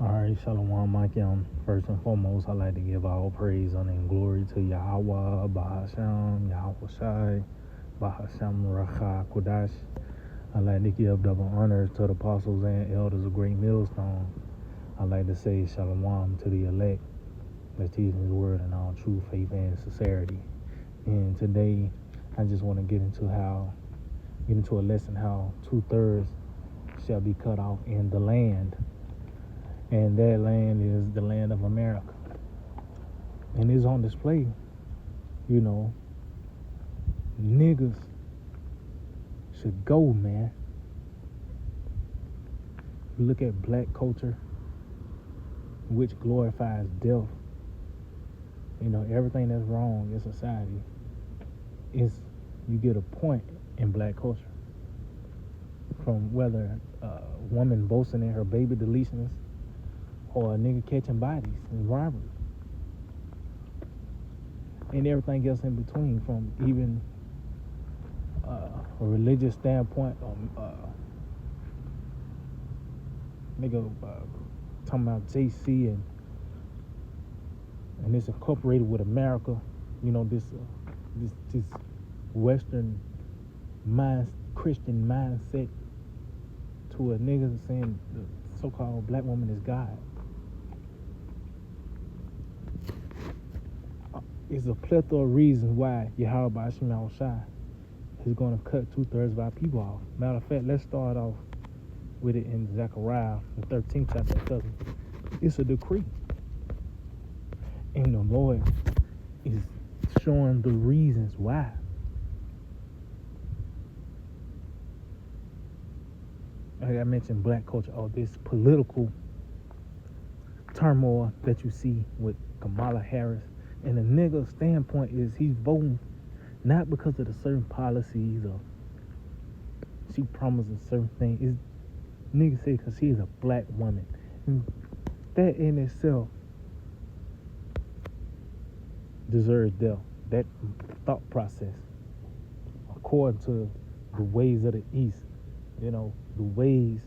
All right, Shalom, Mike. First and foremost, I'd like to give all praise, honor, and glory to Yahweh, Bahasham, Yahweh Shai, Bahasham Racha Kodash. I'd like to give double honors to the apostles and elders of Great Millstone. I'd like to say Shalom to the elect that's teaching His word in all true faith and sincerity. And today, I just want to get into a lesson how 2/3 shall be cut off in the land. And that land is the land of America. And it's on display, you know. Niggas should go, man. You look at black culture, which glorifies death. You know, everything that's wrong in society is, you get a point in black culture. From whether a woman boasting in her baby deletions or a nigga catching bodies in robbery. And everything else in between, from even a religious standpoint, nigga talking about JC and it's incorporated with America, you know, this Western Christian mindset to a nigga saying the so-called black woman is God. It's a plethora of reasons why Yahweh Ba'ashim Shai is going to cut 2/3 of our people off. Matter of fact, let's start off with it in Zechariah, the 13th chapter, because it's a decree. And the Lord is showing the reasons why. Like I mentioned, black culture, all this political turmoil that you see with Kamala Harris. And the nigga standpoint is he's voting not because of the certain policies or she promises certain things. It's nigga say because she's a black woman. And that in itself deserves death. That thought process, according to the ways of the East, you know, the ways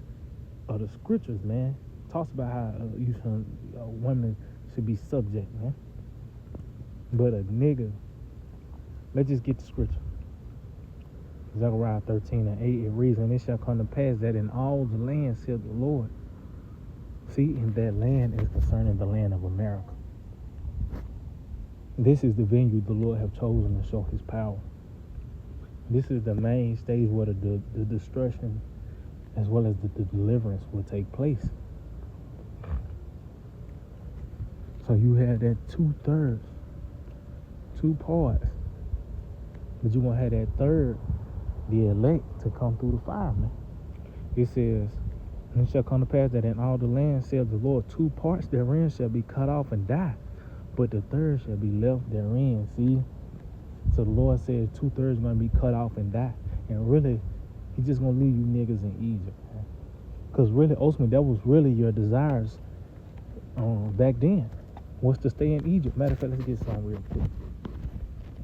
of the scriptures, man. Talks about how women should be subject, man. But a nigga, let's just get the scripture. Zechariah 13:8, it reads, and it shall come to pass that in all the land, said the Lord. See, and that land is concerning the land of America. This is the venue the Lord have chosen to show His power. This is the main stage where the destruction as well as the deliverance will take place. So you had that 2/3, 2 parts. But you're going to have that third, the elect, to come through the fire, man. It says, and it shall come to pass that in all the land, saith the Lord, 2 parts therein shall be cut off and die, but the third shall be left therein. See? So the Lord says 2/3 going to be cut off and die. And really, He's just going to leave you niggas in Egypt, man. Because really, ultimately, that was really your desires back then, was to stay in Egypt. Matter of fact, let's get some real quick.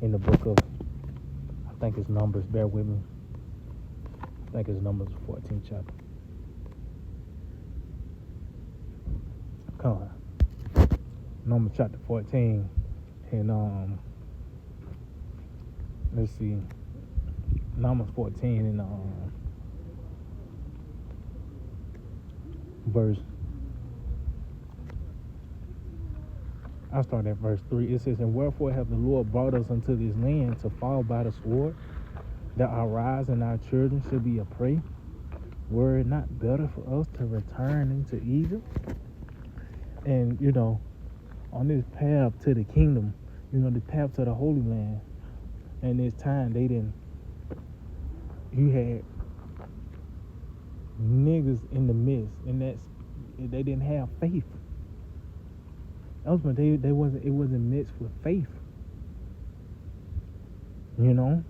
In the book of, I think it's Numbers, bear with me. I think it's Numbers 14th chapter. Come on. Numbers chapter 14. And let's see. Numbers 14 and I'll start at verse 3. It says, and wherefore have the Lord brought us unto this land to fall by the sword, that our rise and our children should be a prey? Were it not better for us to return into Egypt? And, you know, on this path to the kingdom, you know, the path to the Holy Land, and this time you had niggas in the midst, and they didn't have faith. Ultimately, it wasn't mixed with faith. You know,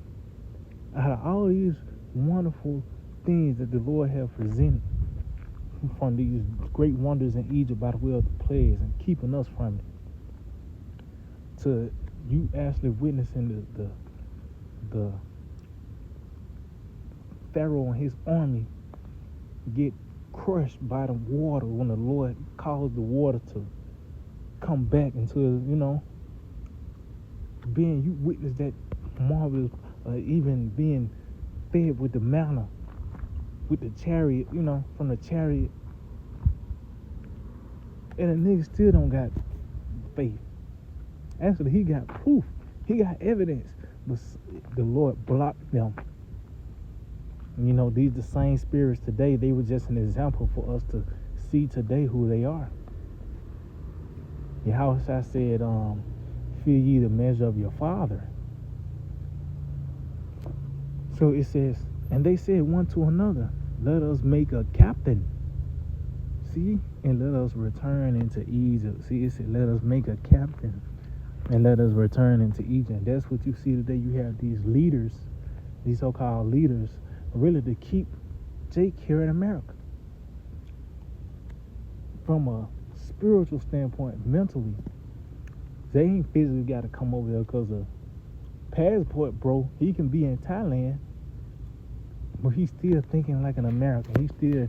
out of all these wonderful things that the Lord have presented, from these great wonders in Egypt by the way of the plagues and keeping us from it, to you actually witnessing the Pharaoh and his army get crushed by the water when the Lord caused the water to come back into, being, you witness that marvelous, even being fed with the manna, with the chariot, from the chariot. And the nigga still don't got faith. Actually, he got proof. He got evidence. But the Lord blocked them. These the same spirits today. They were just an example for us to see today who they are. Yahweh said, fear ye the measure of your father. So it says, and they said one to another, let us make a captain. See? And let us return into Egypt. See, it said, let us make a captain and let us return into Egypt. That's what you see today. You have these leaders, these so-called leaders, really to keep Jake here in America. From a spiritual standpoint, mentally, they ain't physically got to come over here because of passport, bro. He can be in Thailand, but he's still thinking like an American. He's still,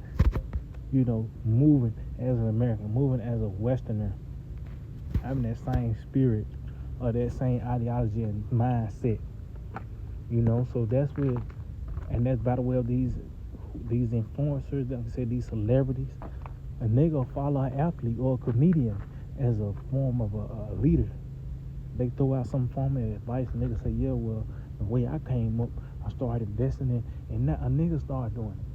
moving as an American, moving as a Westerner, having that same spirit or that same ideology and mindset. So that's where, and that's by the way of these influencers, like I said, these celebrities, a nigga follow an athlete or a comedian as a form of a leader. They throw out some form of advice, and nigga say, yeah, well, the way I came up, I started investing in, and now a nigga started doing it.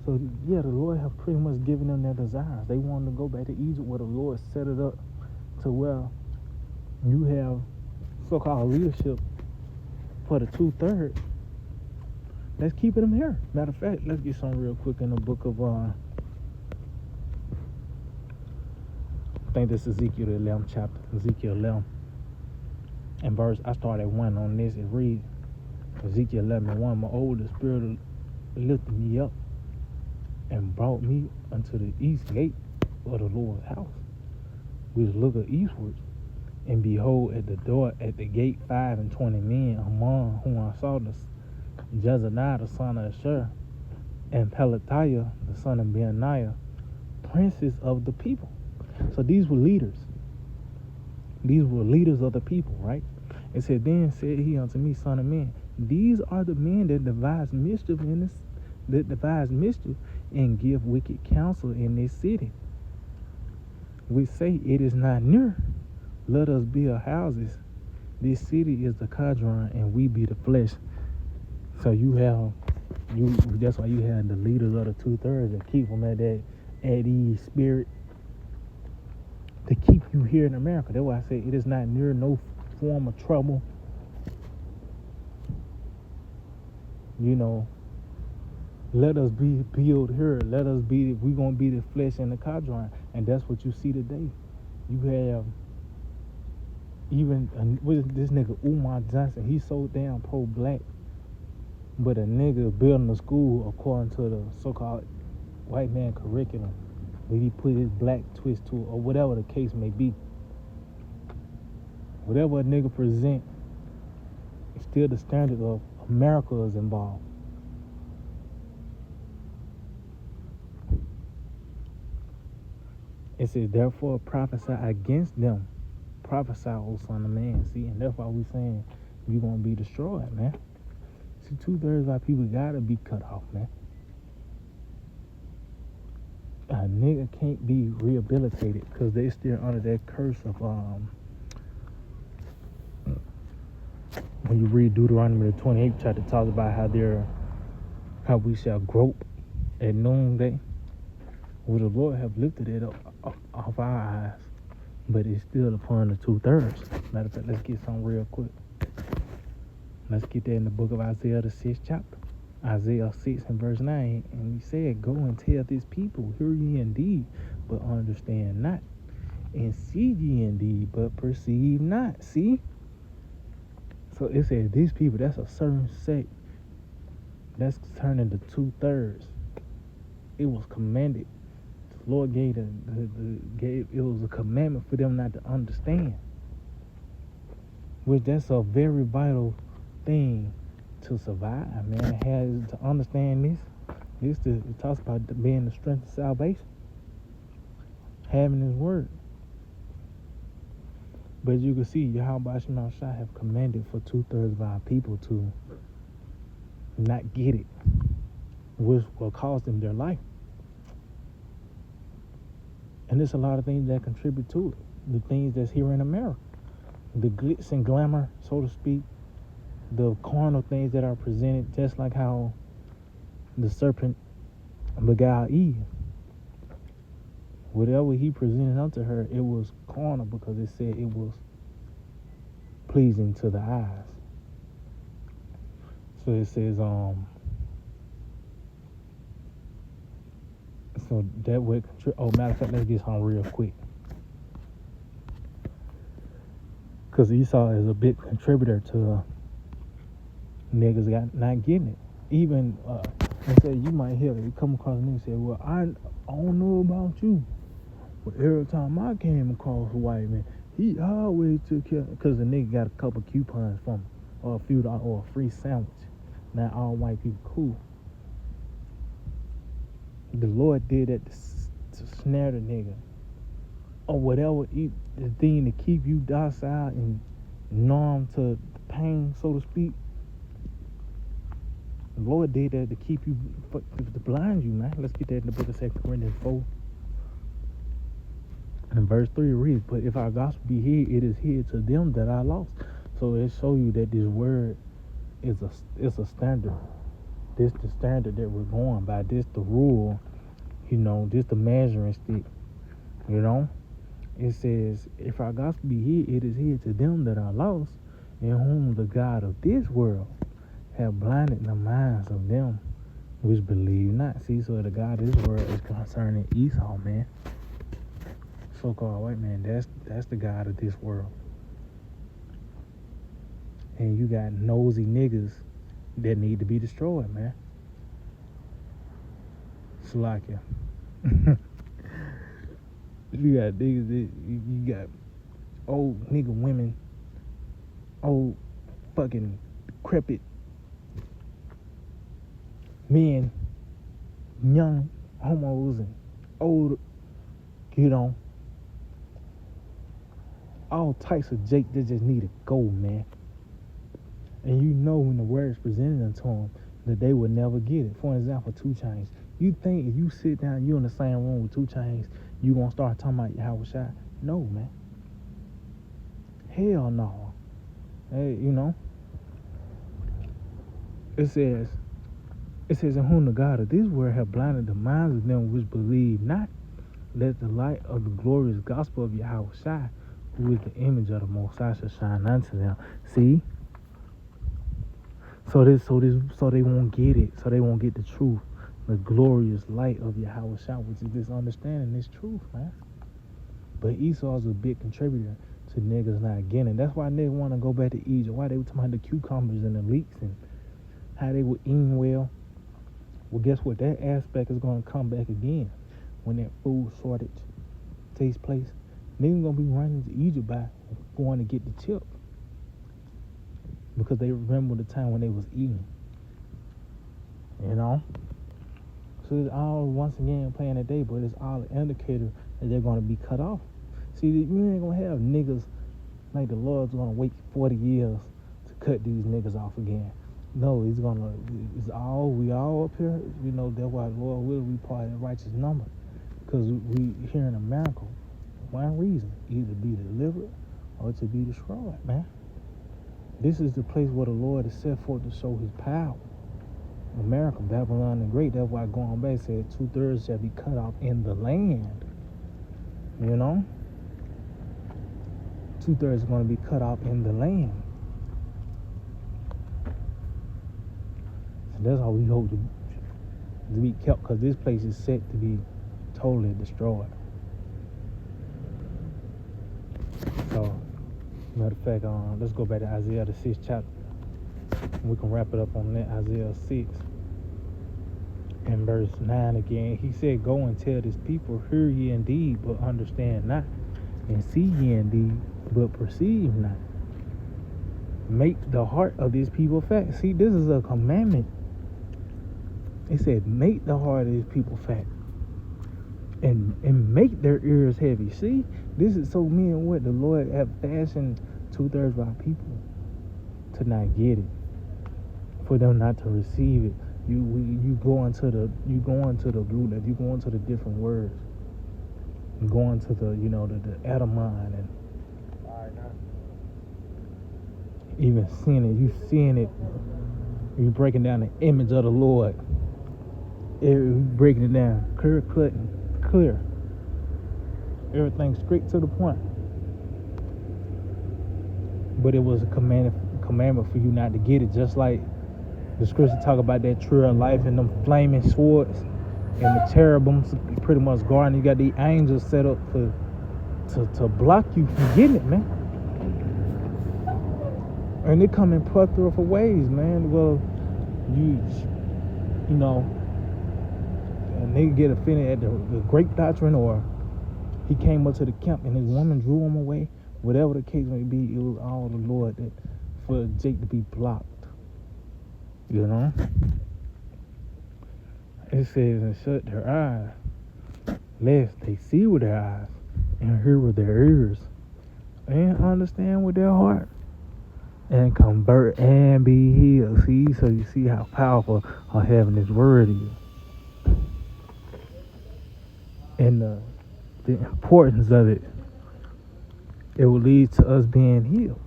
So yeah, the Lord have pretty much given them their desires. They wanted to go back to Egypt where the Lord set it up to where you have so-called leadership for the 2/3. Let's keep them here. Matter of fact, let's get some real quick in the book of I think this is Ezekiel 11 chapter, Ezekiel 11 and verse. I started at 1 on this. It reads, Ezekiel 11:1. My oldest spirit lifted me up and brought me unto the east gate of the Lord's house, which looketh eastward, and behold, at the door at the gate 25 men, among whom I saw the Jezaniah the son of Ashur, and Pelatiah the son of Benaiah, princes of the people. So these were leaders. These were leaders of the people, right? It said, then said he unto me, son of man, these are the men that devise mischief and give wicked counsel in this city. We say it is not near. Let us build houses. This city is the Cadron, and we be the flesh. So that's why you have the leaders of the 2/3 that keep them at ease spirit, to keep you here in America. That's why I say it is not near no form of trouble. Let us be built here. We're going to be the flesh and the Cadron. And that's what you see today. You have even, this nigga Umar Johnson, he's so damn pro-black. But a nigga building a school according to the so-called white man curriculum, where he put his black twist to it, or whatever the case may be. Whatever a nigga present, it's still the standard of America is involved. It says, therefore prophesy against them. Prophesy, O son of man. See, and that's why we saying you're going to be destroyed, man. See, 2/3 of our people got to be cut off, man. A nigga can't be rehabilitated because they still under that curse of, when you read Deuteronomy the 28th chapter, it talks about how we shall grope at noonday. Well, the Lord have lifted it up off our eyes, but it's still upon the 2/3. Matter of fact, let's get something real quick. Let's get that in the book of Isaiah, the 6th chapter. Isaiah 6 and verse 9. And he said, go and tell this people, hear ye indeed, but understand not. And see ye indeed, but perceive not. See? So it says these people, that's a certain sect. That's turning to 2/3. It was commanded. The Lord gave it was a commandment for them not to understand. Which that's a very vital thing to survive, man. Has to understand this. It talks about being the strength of salvation, having His word. But as you can see, Yahweh Shema Shai have commanded for 2/3 of our people to not get it, which will cost them their life. And there's a lot of things that contribute to it. The things that's here in America, the glitz and glamour, so to speak, the carnal things that are presented, just like how the serpent beguiled Eve. Whatever he presented unto her, it was carnal because it said it was pleasing to the eyes. So it says, so that would, matter of fact, let's get something real quick. Because Esau is a big contributor to niggas not getting it. Even, they say you might hear it, you come across a nigga and say, well, I don't know about you, but every time I came across a white man, he always took care, because the nigga got a couple coupons from him, or a few dollars, or a free sandwich. Now all white people cool. The Lord did that to snare the nigga, or whatever, the thing to keep you docile and numb to the pain, so to speak. The Lord did that to keep you, to blind you, man. Let's get that in the book of 2 Corinthians 4. And verse 3 reads, but if our gospel be hid, it is hid to them that are lost. So it shows you that this word is a standard. This the standard that we're going by. This the rule, this the measuring stick, It says, if our gospel be hid, it is hid to them that are lost, in whom the God of this world have blinded the minds of them which believe not. See, so the God of this world is concerning Esau, man. So-called white man, that's the God of this world. And you got nosy niggas that need to be destroyed, man. Salakia. You got niggas that, you got old nigga women, old fucking decrepit men, young homos and old, all types of Jake that just need to go, man. And when the word is presented unto them, that they would never get it. For example, 2 Chainz. You think if you sit down, you in the same room with 2 Chainz, you gonna start talking about Yahweh Shai? No, man. Hell no. Hey, It says, in whom the God of this world have blinded the minds of them which believe not, let the light of the glorious gospel of Yahweh Shai, who is the image of the Most High, shall shine unto them. See? So they won't get it. So they won't get the truth. The glorious light of Yahweh Shai, which is this understanding, this truth, man. But Esau's a big contributor to niggas not getting it. That's why niggas want to go back to Egypt. Why they were talking about the cucumbers and the leeks and how they were eating well. Well, guess what? That aspect is going to come back again when that food shortage takes place. Niggas going to be running to Egypt by going to get the chip because they remember the time when they was eating. So it's all, once again, playing a day, but it's all an indicator that they're going to be cut off. See, you ain't going to have niggas like the Lord's going to wait 40 years to cut these niggas off again. No, we all up here, that's why the Lord will be part of the righteous number. Because we here in America, one reason, either be delivered or to be destroyed, man. This is the place where the Lord is set forth to show his power. America, Babylon the Great, that's why going back said 2/3 shall be cut off in the land. 2/3 is going to be cut off in the land. So that's how we hope to be kept, because this place is set to be totally destroyed. So, matter of fact, let's go back to Isaiah the 6th chapter. We can wrap it up on that. Isaiah 6 and verse 9 again. He said, go and tell this people, hear ye indeed, but understand not, and see ye indeed, but perceive not. Make the heart of these people fat. See, this is a commandment It said, make the heart of these people fat and make their ears heavy. See, this is so me and what the Lord have fashioned 2/3 of our people to not get it, for them not to receive it. You go into the root, if you go into the different words, you go into the the Adamon, and even seeing it, you breaking down the image of the Lord. Breaking it down, clear. Everything straight to the point. But it was a commandment for you not to get it, just like the scripture talk about that tree of life and them flaming swords and the cherubims pretty much guarding. You got the angels set up to block you from getting it, man. And they come in plethora of ways, man. Well, you know, and they get offended at the great doctrine, or he came up to the camp and his woman drew him away. Whatever the case may be, it was all the Lord that for Jake to be blocked. You know? It says, and shut their eyes, lest they see with their eyes and hear with their ears and understand with their heart and convert and be healed. See, so you see how powerful our having this word is, and the importance of it. It will lead to us being healed.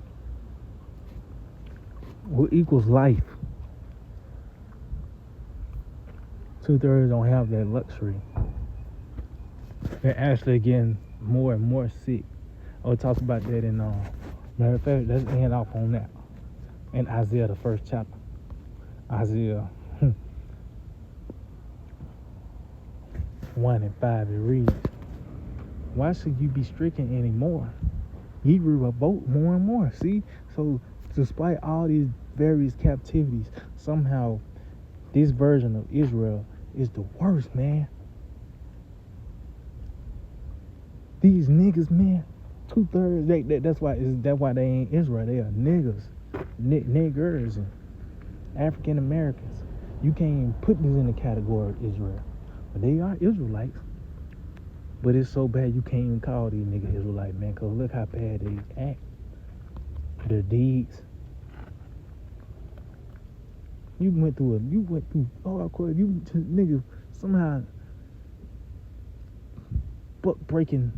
What equals life? 2/3 don't have that luxury. They're actually getting more and more sick. I'll talk about that in matter of fact, let's end off on that. In Isaiah, the 1st chapter. Isaiah 1:5, it reads, why should you be stricken anymore? Ye revolt more and more. See? So despite all these various captivities, somehow this version of Israel is the worst, man. These niggas, man, 2/3, that's why they ain't Israel. They are niggas, niggers, and African Americans. You can't even put this in the category of Israel, but they are Israelites. But it's so bad you can't even call these niggas Israelites, man, because look how bad they act. Their deeds. You went through hardcore. You niggas somehow buck breaking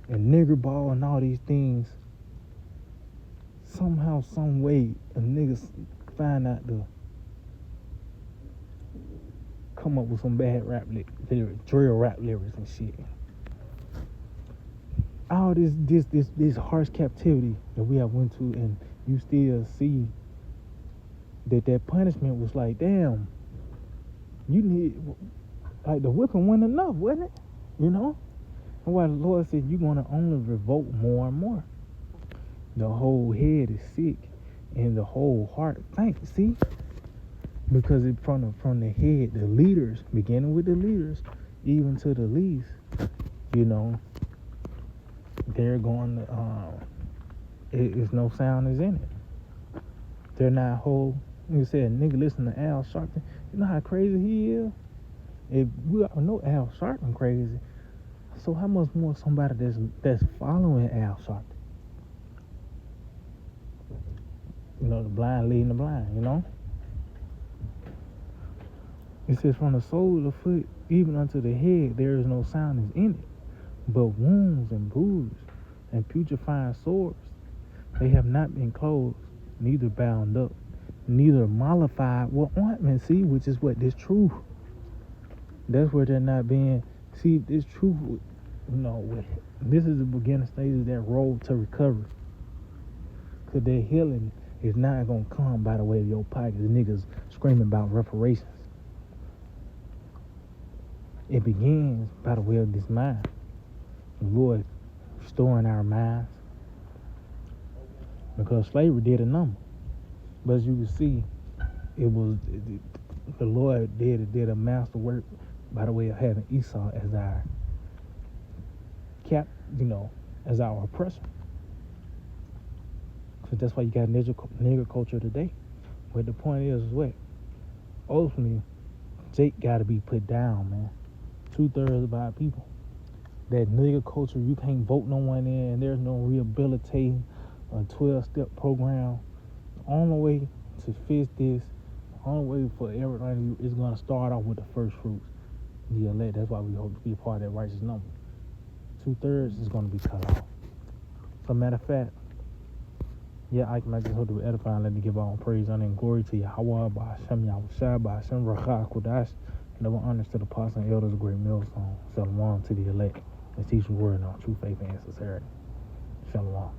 and nigger ball and all these things. Somehow, some way, a niggas find out to come up with some bad rap lyrics, drill rap lyrics and shit. All this harsh captivity that we have went to, and you still see that punishment was like, damn, you need, like, the whipping wasn't enough, wasn't it? You know? And why the Lord said you're gonna only revolt more and more. The whole head is sick and the whole heart faint. See? Because it from the head, the leaders, beginning with the leaders, even to the least, you know, they're going to, it's no sound is in it. They're not whole. You said, nigga, listen to Al Sharpton. You know how crazy he is? If we all know Al Sharpton crazy, so how much more somebody that's following Al Sharpton? You know, the blind leading the blind, you know? It says, from the sole of the foot even unto the head, there is no sound is in it, but wounds and bruises and putrefying sores. They have not been closed, neither bound up, neither mollified with ointment. See, which is what this truth. That's where they're not being. See, this truth, you know, this is the beginning stages of that road to recovery. Because their healing is not going to come by the way of your pockets. Niggas screaming about reparations. It begins by the way of this mind. The Lord restoring our minds. Because slavery did a number. But as you can see, the Lord did a master work by the way of having Esau as our as our oppressor. So that's why you got nigger culture today. But the point is what? Ultimately, Jake gotta be put down, man. 2/3 of our people. That nigga culture, you can't vote no one in, and there's no rehabilitating a 12-step program. The only way to fix this, the only way for everything is gonna start off with the first fruits, the elect. That's why we hope to be a part of that righteous number. 2/3 is gonna be cut off. So matter of fact, yeah, I just hope to be edifying. Let me give all praise, honor, and glory to Yahweh, by Hashem Yahushua, by Hashem Rachah Kodash, and double honors to the apostles and elders of Great Millstone. Shalom to the elect. Let's teach the word on true faith and sincerity. Shalom.